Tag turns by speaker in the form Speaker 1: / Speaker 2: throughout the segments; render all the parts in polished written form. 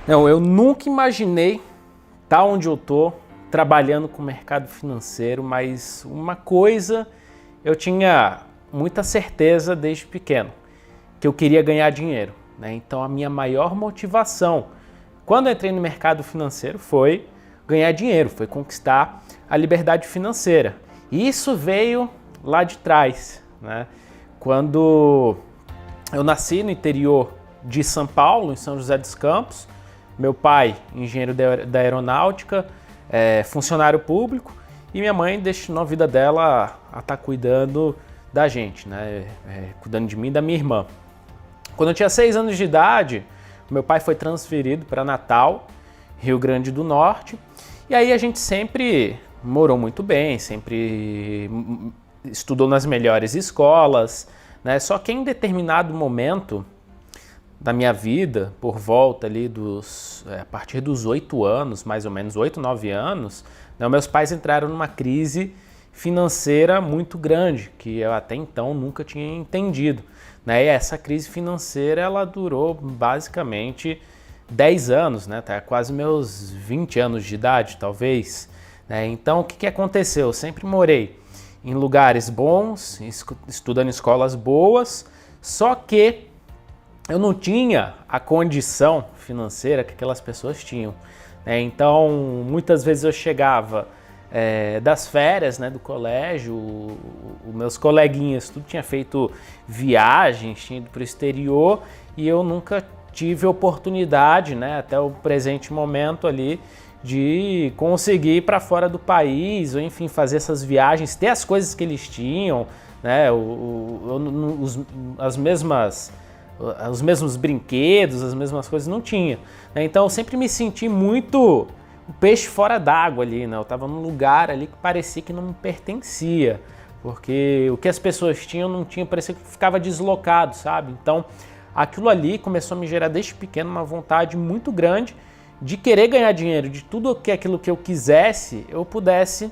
Speaker 1: Não, eu nunca imaginei estar onde eu tô, trabalhando com o mercado financeiro, mas uma coisa eu tinha muita certeza desde pequeno, que eu queria ganhar dinheiro, né? Então a minha maior motivação quando eu entrei no mercado financeiro foi ganhar dinheiro, foi conquistar a liberdade financeira. E isso veio lá de trás, né? Quando eu nasci no interior de São Paulo, em São José dos Campos, meu pai, engenheiro da aeronáutica, funcionário público, e minha mãe destinou a vida dela a estar cuidando da gente, né? Cuidando de mim e da minha irmã. Quando eu tinha 6 anos de idade, meu pai foi transferido para Natal, Rio Grande do Norte, e aí a gente sempre morou muito bem, sempre estudou nas melhores escolas, né? Só que em determinado momento da minha vida, por volta ali a partir dos 8 anos, mais ou menos 8, 9 anos, né, meus pais entraram numa crise financeira muito grande, que eu até então nunca tinha entendido, né? E essa crise financeira, ela durou basicamente 10 anos, né? Tá quase meus 20 anos de idade, talvez, né? Então, o que aconteceu? Eu sempre morei em lugares bons, estudando em escolas boas, só que eu não tinha a condição financeira que aquelas pessoas tinham, né? Então, muitas vezes eu chegava das férias, né, do colégio, os meus coleguinhas, tudo tinha feito viagens, tinha ido para o exterior e eu nunca tive oportunidade, né, até o presente momento ali, de conseguir ir para fora do país, ou enfim, fazer essas viagens, ter as coisas que eles tinham, né, os mesmos brinquedos, as mesmas coisas, não tinha, né? Então eu sempre me senti muito o peixe fora d'água ali, né? Eu estava num lugar ali que parecia que não me pertencia, porque o que as pessoas tinham não tinha, parecia que ficava deslocado, sabe? Então aquilo ali começou a me gerar desde pequeno uma vontade muito grande de querer ganhar dinheiro, de tudo aquilo que eu quisesse, eu pudesse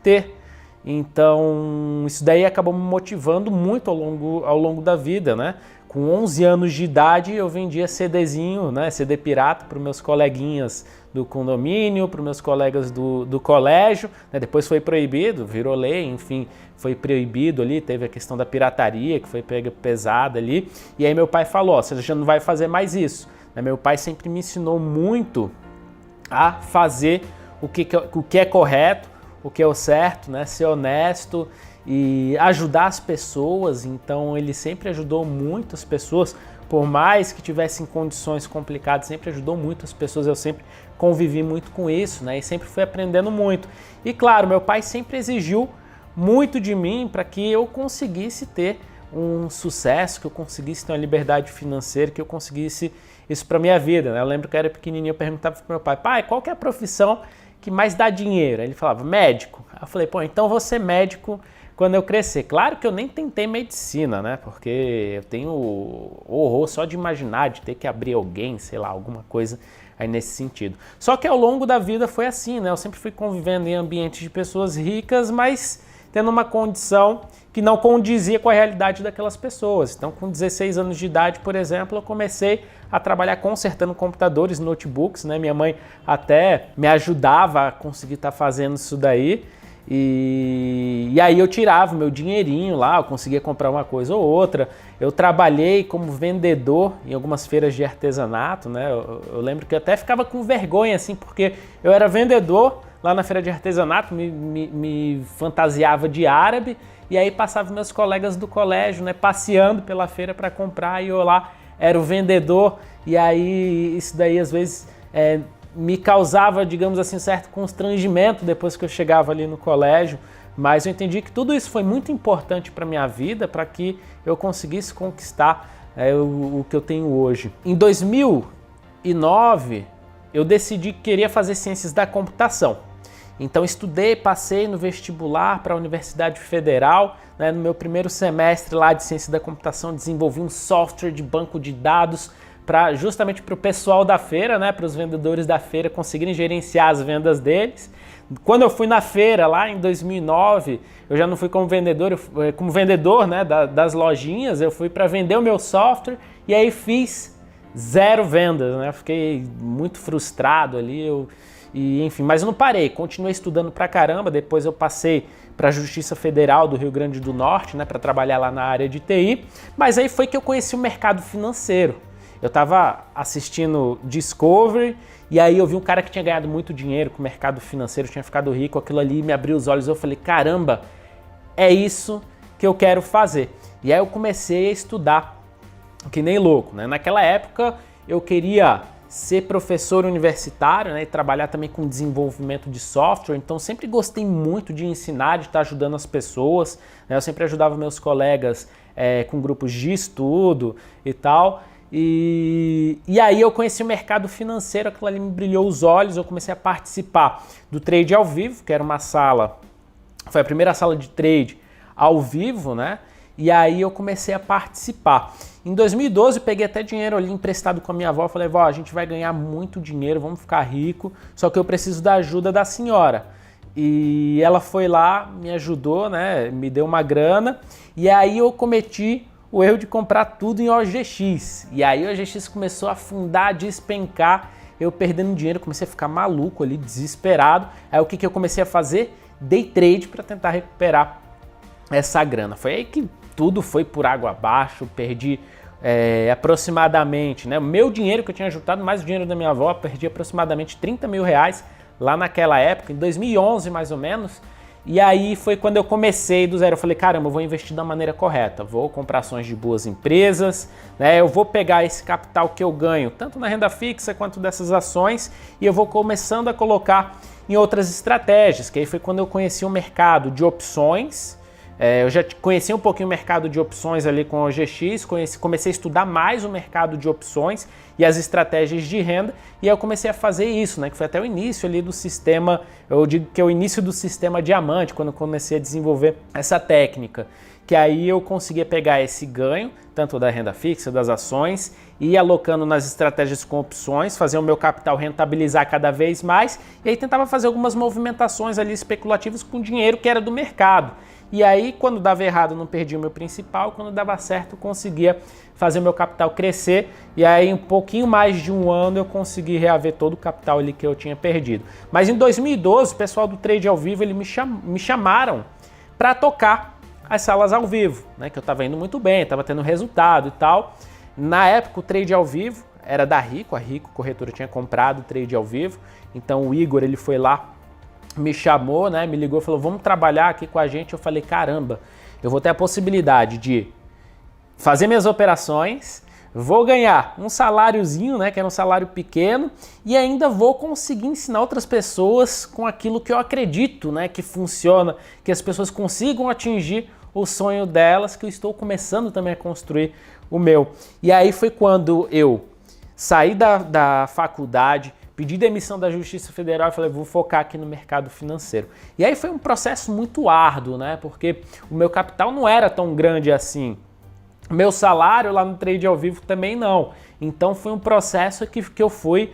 Speaker 1: ter. Então isso daí acabou me motivando muito ao longo da vida, né? Com 11 anos de idade eu vendia CDzinho, né? CD pirata para os meus coleguinhas do condomínio, para os meus colegas do colégio, né? Depois foi proibido, virou lei, enfim, foi proibido ali, teve a questão da pirataria que foi pega pesada ali, e aí meu pai falou, ó, você já não vai fazer mais isso, né? Meu pai sempre me ensinou muito a fazer o que é correto, o que é o certo, né? Ser honesto e ajudar as pessoas. Então ele sempre ajudou muito as pessoas, por mais que tivessem condições complicadas, sempre ajudou muito as pessoas, eu sempre convivi muito com isso, né? E sempre fui aprendendo muito. E claro, meu pai sempre exigiu muito de mim para que eu conseguisse ter um sucesso, que eu conseguisse ter uma liberdade financeira, que eu conseguisse isso para minha vida, né? Eu lembro que eu era pequenininho, eu perguntava para meu pai, pai, qual que é a profissão que mais dá dinheiro? Aí ele falava, médico. Aí eu falei, pô, então eu vou ser médico quando eu crescer. Claro que eu nem tentei medicina, né? Porque eu tenho horror só de imaginar, de ter que abrir alguém, sei lá, alguma coisa aí nesse sentido. Só que ao longo da vida foi assim, né? Eu sempre fui convivendo em ambientes de pessoas ricas, mas tendo uma condição que não condizia com a realidade daquelas pessoas. Então, com 16 anos de idade, por exemplo, eu comecei a trabalhar consertando computadores, notebooks, né? Minha mãe até me ajudava a conseguir estar fazendo isso daí. E aí eu tirava meu dinheirinho lá, eu conseguia comprar uma coisa ou outra. Eu trabalhei como vendedor em algumas feiras de artesanato, né? Eu lembro que eu até ficava com vergonha, assim, porque eu era vendedor lá na feira de artesanato, me fantasiava de árabe, e aí passava meus colegas do colégio, né, passeando pela feira para comprar, e eu lá era o vendedor, e aí isso daí às vezes me causava, digamos assim, um certo constrangimento depois que eu chegava ali no colégio, mas eu entendi que tudo isso foi muito importante para a minha vida, para que eu conseguisse conquistar o que eu tenho hoje. Em 2009, eu decidi que queria fazer ciências da computação. Então estudei, passei no vestibular para a Universidade Federal, né, no meu primeiro semestre lá de ciência da computação, desenvolvi um software de banco de dados justamente para o pessoal da feira, né, para os vendedores da feira conseguirem gerenciar as vendas deles. Quando eu fui na feira lá em 2009, eu já não fui como vendedor, né, das lojinhas, eu fui para vender o meu software e aí fiz zero vendas, né? Fiquei muito frustrado ali, enfim, mas eu não parei, continuei estudando pra caramba. Depois eu passei para a Justiça Federal do Rio Grande do Norte, né, para trabalhar lá na área de TI, mas aí foi que eu conheci o mercado financeiro. Eu estava assistindo Discovery e aí eu vi um cara que tinha ganhado muito dinheiro com o mercado financeiro, tinha ficado rico, aquilo ali me abriu os olhos, eu falei, caramba, é isso que eu quero fazer. E aí eu comecei a estudar, que nem louco, né? Naquela época eu queria ser professor universitário, né, e trabalhar também com desenvolvimento de software, então sempre gostei muito de ensinar, de estar ajudando as pessoas, né? Eu sempre ajudava meus colegas com grupos de estudo e tal, e aí eu conheci o mercado financeiro, aquilo ali me brilhou os olhos, eu comecei a participar do trade ao vivo, que era uma sala, foi a primeira sala de trade ao vivo, né? E aí eu comecei a participar. Em 2012 eu peguei até dinheiro ali emprestado com a minha avó, falei, vó, a gente vai ganhar muito dinheiro, vamos ficar rico, só que eu preciso da ajuda da senhora. E ela foi lá, me ajudou, né, me deu uma grana, e aí eu cometi o erro de comprar tudo em OGX. E aí o OGX começou a afundar, a despencar, eu perdendo dinheiro, comecei a ficar maluco ali, desesperado. Aí o que eu comecei a fazer? Day trade para tentar recuperar essa grana. Foi aí que tudo foi por água abaixo, perdi aproximadamente, né, o meu dinheiro que eu tinha juntado, mais o dinheiro da minha avó, perdi aproximadamente 30 mil reais lá naquela época, em 2011 mais ou menos, e aí foi quando eu comecei do zero, eu falei, caramba, eu vou investir da maneira correta, vou comprar ações de boas empresas, né, eu vou pegar esse capital que eu ganho, tanto na renda fixa quanto dessas ações, e eu vou começando a colocar em outras estratégias, que aí foi quando eu conheci o mercado de opções. Eu já conheci um pouquinho o mercado de opções ali com o OGX, comecei a estudar mais o mercado de opções e as estratégias de renda, e aí eu comecei a fazer isso, né, que foi até o início ali do sistema, eu digo que é o início do sistema diamante, quando eu comecei a desenvolver essa técnica, que aí eu conseguia pegar esse ganho, tanto da renda fixa, das ações, e ir alocando nas estratégias com opções, fazer o meu capital rentabilizar cada vez mais, e aí tentava fazer algumas movimentações ali especulativas com dinheiro que era do mercado. E aí, quando dava errado, não perdia o meu principal, quando dava certo, eu conseguia fazer o meu capital crescer, e aí, em um pouquinho mais de um ano, eu consegui reaver todo o capital ali que eu tinha perdido. Mas em 2012, o pessoal do Trade ao Vivo, eles me chamaram para tocar as salas ao vivo, né, que eu estava indo muito bem, estava tendo resultado e tal. Na época, o Trade ao Vivo era da Rico, a Rico Corretora tinha comprado o Trade ao Vivo, então o Igor, ele foi lá, me chamou, né, me ligou, falou, vamos trabalhar aqui com a gente. Eu falei, caramba, eu vou ter a possibilidade de fazer minhas operações, vou ganhar um saláriozinho, né, que era um salário pequeno, e ainda vou conseguir ensinar outras pessoas com aquilo que eu acredito, né, que funciona, que as pessoas consigam atingir o sonho delas, que eu estou começando também a construir o meu. E aí foi quando eu saí da faculdade, pedi demissão da Justiça Federal e falei, vou focar aqui no mercado financeiro. E aí foi um processo muito árduo, né? Porque o meu capital não era tão grande assim. O meu salário lá no Trade ao Vivo também não. Então foi um processo que eu fui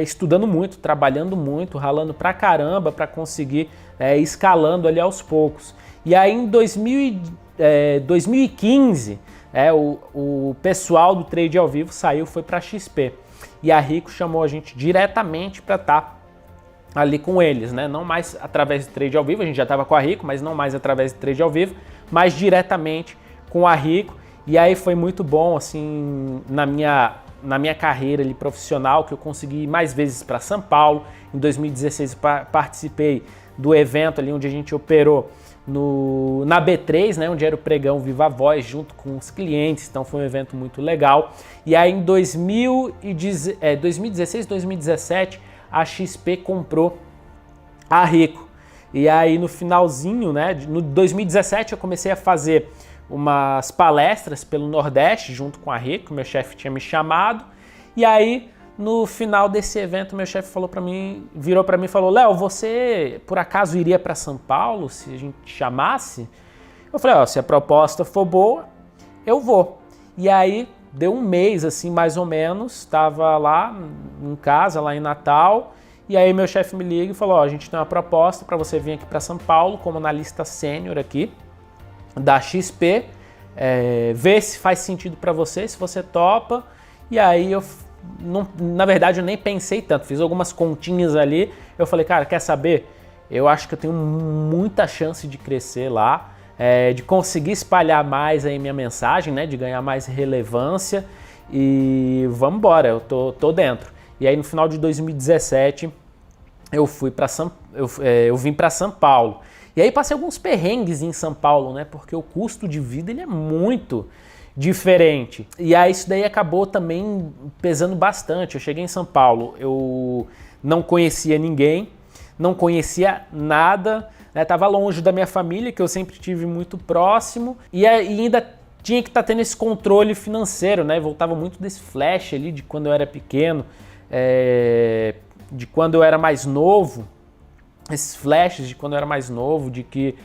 Speaker 1: estudando muito, trabalhando muito, ralando pra caramba para conseguir escalando ali aos poucos. E aí em 2015, o pessoal do Trade ao Vivo saiu, foi para XP. E a Rico chamou a gente diretamente para estar ali com eles, né? Não mais através do Trade ao Vivo, a gente já estava com a Rico, mas não mais através do Trade ao Vivo, mas diretamente com a Rico. E aí foi muito bom, assim, na minha carreira ali profissional, que eu consegui ir mais vezes para São Paulo. Em 2016 participei do evento ali onde a gente operou na B3, né, onde era o pregão Viva Voz junto com os clientes, então foi um evento muito legal. E aí em 2016, 2017, a XP comprou a Rico. E aí no finalzinho, né, no 2017 eu comecei a fazer umas palestras pelo Nordeste junto com a Rico, meu chefe tinha me chamado, e aí no final desse evento, meu chefe virou para mim e falou, Léo, você por acaso iria para São Paulo se a gente te chamasse? Eu falei, se a proposta for boa, eu vou. E aí deu um mês, assim, mais ou menos, estava lá em casa, lá em Natal, e aí meu chefe me liga e falou, a gente tem uma proposta para você vir aqui para São Paulo como analista sênior aqui da XP, ver se faz sentido para você, se você topa. E aí na verdade eu nem pensei tanto, fiz algumas continhas ali, eu falei, cara, quer saber? Eu acho que eu tenho muita chance de crescer lá, de conseguir espalhar mais aí minha mensagem, né, de ganhar mais relevância e vamos embora, eu tô dentro. E aí no final de 2017 eu vim para São Paulo. E aí passei alguns perrengues em São Paulo, né, porque o custo de vida ele é muito diferente. E aí isso daí acabou também pesando bastante. Eu cheguei em São Paulo, eu não conhecia ninguém, não conhecia nada, né? Tava longe da minha família, que eu sempre tive muito próximo, e ainda tinha que estar tendo esse controle financeiro, né? Voltava muito desse flash ali de quando eu era pequeno, de quando eu era mais novo, esses flashes de quando eu era mais novo, de que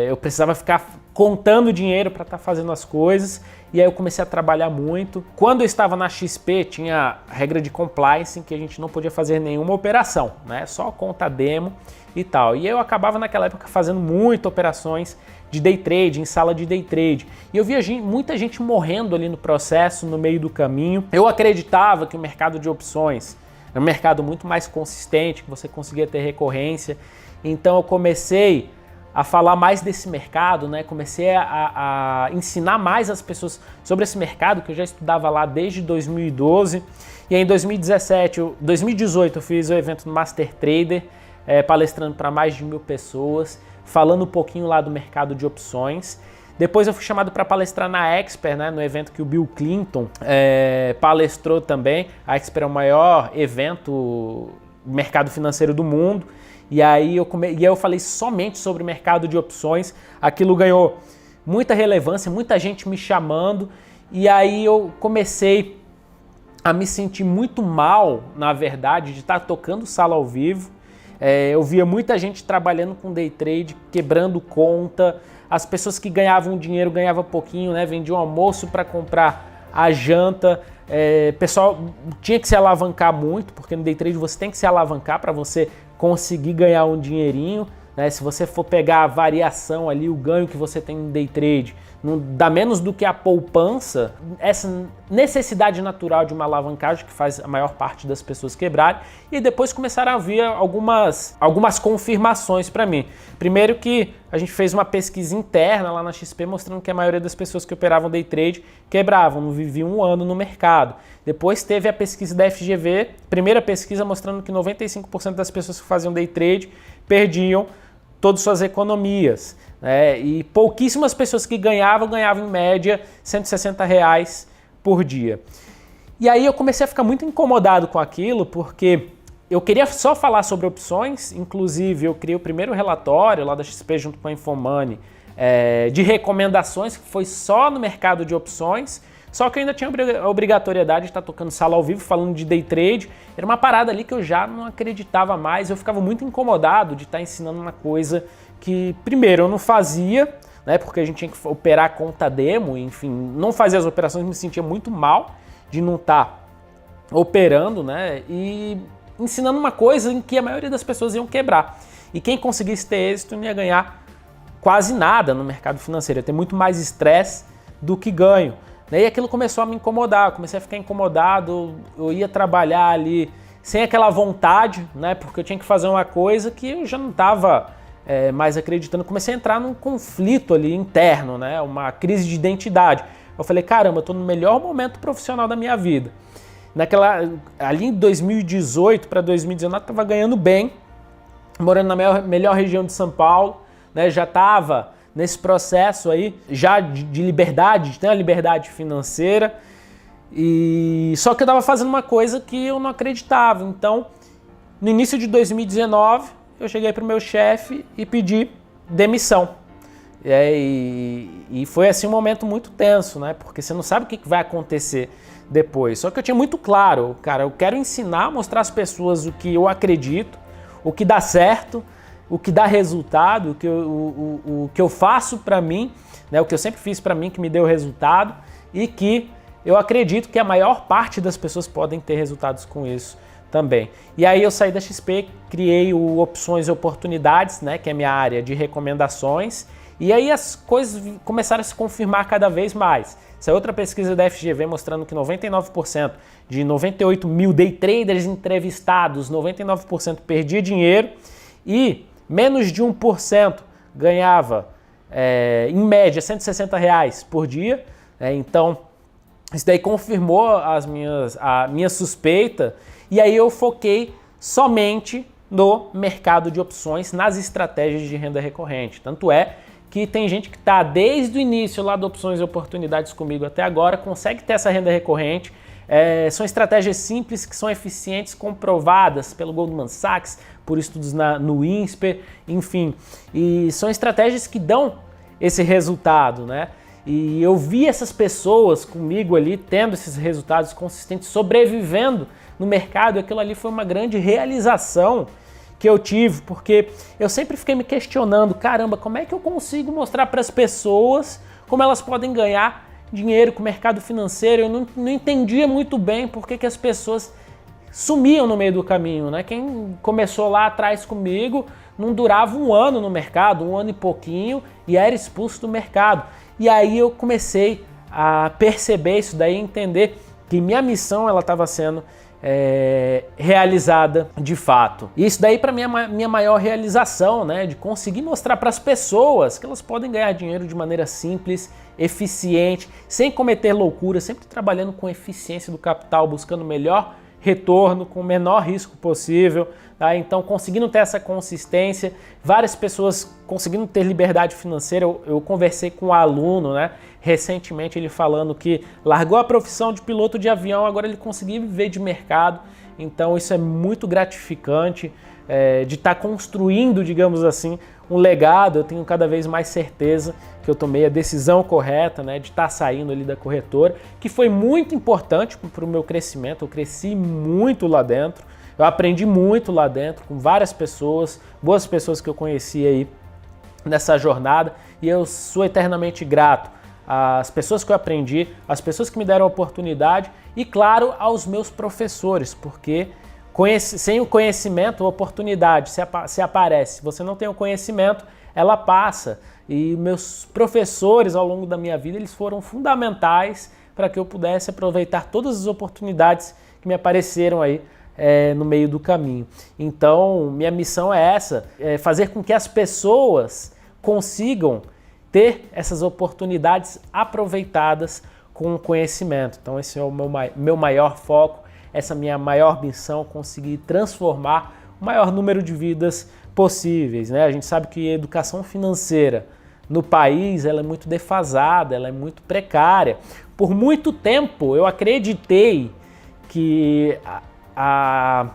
Speaker 1: eu precisava ficar contando dinheiro para estar fazendo as coisas, e aí eu comecei a trabalhar muito. Quando eu estava na XP, tinha regra de compliance em que a gente não podia fazer nenhuma operação, né? Só conta demo e tal. E eu acabava naquela época fazendo muitas operações de day trade, em sala de day trade. E eu via muita gente morrendo ali no processo, no meio do caminho. Eu acreditava que o mercado de opções é um mercado muito mais consistente, que você conseguia ter recorrência. Então eu comecei a falar mais desse mercado, né? Comecei a ensinar mais as pessoas sobre esse mercado, que eu já estudava lá desde 2012. E aí em 2018 eu fiz o evento no Master Trader, palestrando para mais de 1000 pessoas, falando um pouquinho lá do mercado de opções. Depois eu fui chamado para palestrar na Expert, né, no evento que o Bill Clinton palestrou também. A Expert é o maior evento mercado financeiro do mundo. E aí eu falei somente sobre o mercado de opções. Aquilo ganhou muita relevância, muita gente me chamando. E aí eu comecei a me sentir muito mal, na verdade, de estar tocando sala ao vivo. Eu via muita gente trabalhando com day trade, quebrando conta. As pessoas que ganhavam dinheiro ganhavam pouquinho, né? Vendiam almoço para comprar a janta. Pessoal tinha que se alavancar muito, porque no day trade você tem que se alavancar para você conseguir ganhar um dinheirinho, né? Se você for pegar a variação ali, o ganho que você tem no day trade, não dá menos do que a poupança, essa necessidade natural de uma alavancagem que faz a maior parte das pessoas quebrarem. E depois começaram a vir algumas confirmações para mim. Primeiro que a gente fez uma pesquisa interna lá na XP mostrando que a maioria das pessoas que operavam day trade quebravam, não viviam um ano no mercado. Depois teve a pesquisa da FGV, primeira pesquisa mostrando que 95% das pessoas que faziam day trade perdiam todas suas economias. E pouquíssimas pessoas que ganhavam em média R$160 por dia. E aí eu comecei a ficar muito incomodado com aquilo, porque eu queria só falar sobre opções, inclusive eu criei o primeiro relatório lá da XP junto com a Infomoney de recomendações, que foi só no mercado de opções, só que eu ainda tinha a obrigatoriedade de estar tocando sala ao vivo, falando de day trade. Era uma parada ali que eu já não acreditava mais, eu ficava muito incomodado de estar ensinando uma coisa que, primeiro, eu não fazia, né, porque a gente tinha que operar a conta demo, enfim, não fazia as operações, me sentia muito mal de não estar operando, né, e ensinando uma coisa em que a maioria das pessoas iam quebrar. E quem conseguisse ter êxito não ia ganhar quase nada no mercado financeiro, ia ter muito mais estresse do que ganho. E aquilo começou a me incomodar, eu comecei a ficar incomodado, eu ia trabalhar ali sem aquela vontade, né, porque eu tinha que fazer uma coisa que eu já não estava mais acreditando. Comecei a entrar num conflito ali interno, né, uma crise de identidade. Eu falei, caramba, eu estou no melhor momento profissional da minha vida. Ali em 2018 para 2019 eu estava ganhando bem, morando na melhor região de São Paulo, né, já estava nesse processo aí já de liberdade, de ter uma liberdade financeira, e só que eu estava fazendo uma coisa que eu não acreditava. Então, no início de 2019, eu cheguei para o meu chefe e pedi demissão. E foi assim um momento muito tenso, né? Porque você não sabe o que vai acontecer depois. Só que eu tinha muito claro, cara, eu quero ensinar, mostrar às pessoas o que eu acredito, o que dá certo, o que dá resultado, o que eu faço para mim, né, o que eu sempre fiz para mim que me deu resultado, e que eu acredito que a maior parte das pessoas podem ter resultados com isso também. E aí eu saí da XP, criei o Opções e Oportunidades, né, que é a minha área de recomendações, e aí as coisas começaram a se confirmar cada vez mais. Essa é outra pesquisa da FGV mostrando que 99% de 98 mil day traders entrevistados, 99% perdia dinheiro e menos de 1% ganhava, em média, R$160 por dia. Então, isso daí confirmou a minha suspeita, e aí eu foquei somente no mercado de opções, nas estratégias de renda recorrente. Tanto é que tem gente que está desde o início lá de opções e oportunidades comigo até agora, consegue ter essa renda recorrente. São estratégias simples, que são eficientes, comprovadas pelo Goldman Sachs, por estudos no INSPER, enfim. E são estratégias que dão esse resultado, né? E eu vi essas pessoas comigo ali tendo esses resultados consistentes, sobrevivendo no mercado, e aquilo ali foi uma grande realização que eu tive, porque eu sempre fiquei me questionando, caramba, como é que eu consigo mostrar para as pessoas como elas podem ganhar dinheiro com o mercado financeiro? Eu não entendia muito bem por que as pessoas sumiam no meio do caminho, né? Quem começou lá atrás comigo não durava um ano no mercado, um ano e pouquinho, e era expulso do mercado. E aí eu comecei a perceber isso daí, entender que minha missão ela estava sendo realizada de fato. E isso daí para mim é minha maior realização, né? De conseguir mostrar para as pessoas que elas podem ganhar dinheiro de maneira simples, eficiente, sem cometer loucura, sempre trabalhando com eficiência do capital, buscando o melhor retorno, com o menor risco possível, tá? Então, conseguindo ter essa consistência, várias pessoas conseguindo ter liberdade financeira. Eu conversei com um aluno, né, recentemente, ele falando que largou a profissão de piloto de avião, agora ele conseguiu viver de mercado. Então, isso é muito gratificante, de estar construindo, digamos assim, um legado. Eu tenho cada vez mais certeza que eu tomei a decisão correta, né, de estar saindo ali da corretora, que foi muito importante para o meu crescimento. Eu cresci muito lá dentro, eu aprendi muito lá dentro com várias pessoas, boas pessoas que eu conheci aí nessa jornada, e eu sou eternamente grato às pessoas que eu aprendi, às pessoas que me deram a oportunidade e, claro, aos meus professores, porque sem o conhecimento, a oportunidade se aparece. Se você não tem o conhecimento, ela passa. E meus professores ao longo da minha vida, eles foram fundamentais para que eu pudesse aproveitar todas as oportunidades que me apareceram aí no meio do caminho. Então, minha missão é essa, fazer com que as pessoas consigam ter essas oportunidades aproveitadas com o conhecimento. Então, esse é o meu maior foco. Essa minha maior missão, conseguir transformar o maior número de vidas possíveis, né? A gente sabe que a educação financeira no país ela é muito defasada, ela é muito precária. Por muito tempo eu acreditei que a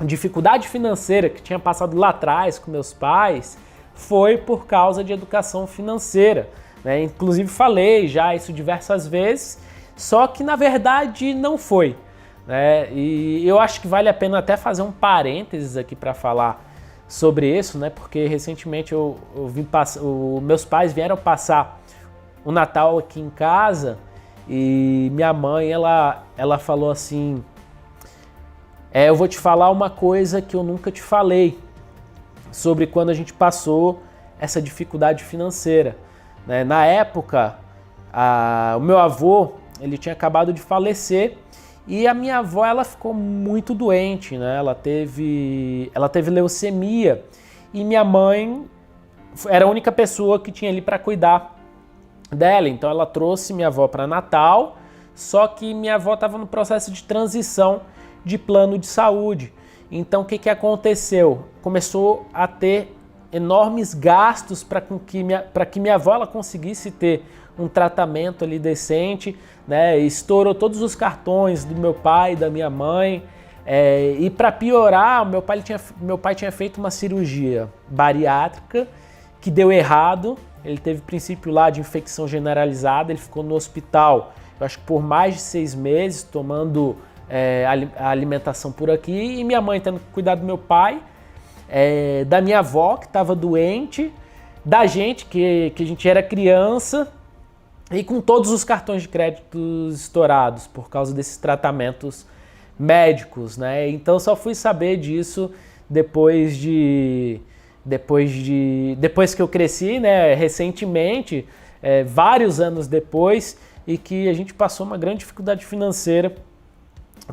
Speaker 1: dificuldade financeira que tinha passado lá atrás com meus pais foi por causa de educação financeira, né? Inclusive falei já isso diversas vezes, só que na verdade não foi. E eu acho que vale a pena até fazer um parênteses aqui para falar sobre isso, né? Porque recentemente meus pais vieram passar o Natal aqui em casa e minha mãe ela falou assim: eu vou te falar uma coisa que eu nunca te falei sobre quando a gente passou essa dificuldade financeira, né? Na época, o meu avô ele tinha acabado de falecer. E a minha avó, ela ficou muito doente, né? Ela teve leucemia e minha mãe era a única pessoa que tinha ali para cuidar dela. Então ela trouxe minha avó para Natal, só que minha avó estava no processo de transição de plano de saúde. Então o que aconteceu? Começou a ter enormes gastos para que minha avó ela conseguisse ter um tratamento ali decente, né? Estourou todos os cartões do meu pai e da minha mãe. E para piorar, meu pai tinha feito uma cirurgia bariátrica que deu errado. Ele teve princípio lá de infecção generalizada, ele ficou no hospital, eu acho que por mais de 6 meses, tomando a alimentação por aqui, e minha mãe tendo que cuidar do meu pai, da minha avó que estava doente, da gente que a gente era criança, e com todos os cartões de crédito estourados por causa desses tratamentos médicos, né? Então só fui saber disso depois que eu cresci, né? Recentemente, vários anos depois, e que a gente passou uma grande dificuldade financeira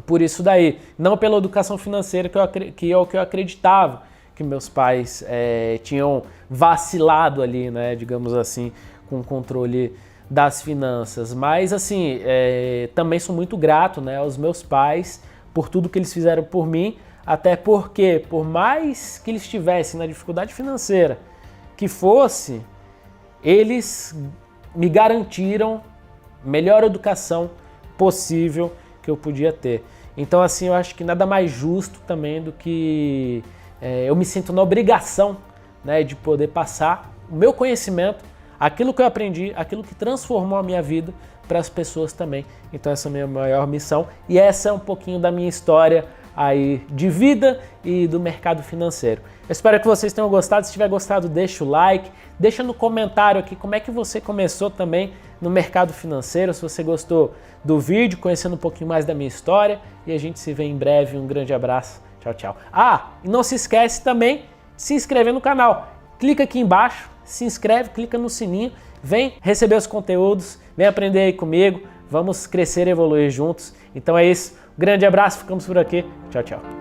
Speaker 1: por isso daí. Não pela educação financeira que é o que eu acreditava, que meus pais tinham vacilado ali, né, digamos assim, com o controle das finanças. Mas assim, também sou muito grato, né, aos meus pais por tudo que eles fizeram por mim, até porque, por mais que eles estivessem na dificuldade financeira que fosse, eles me garantiram melhor educação possível que eu podia ter. Então assim, eu acho que nada mais justo também do que eu me sinto na obrigação, né, de poder passar o meu conhecimento, aquilo que eu aprendi, aquilo que transformou a minha vida para as pessoas também. Então essa é a minha maior missão e essa é um pouquinho da minha história aí de vida e do mercado financeiro. Eu espero que vocês tenham gostado. Se tiver gostado, deixa o like, deixa no comentário aqui como é que você começou também no mercado financeiro, se você gostou do vídeo, conhecendo um pouquinho mais da minha história, e a gente se vê em breve. Um grande abraço, tchau, tchau. E não se esquece também de se inscrever no canal. Clica aqui embaixo, se inscreve, clica no sininho, vem receber os conteúdos, vem aprender aí comigo, vamos crescer e evoluir juntos. Então é isso, grande abraço, ficamos por aqui, tchau, tchau.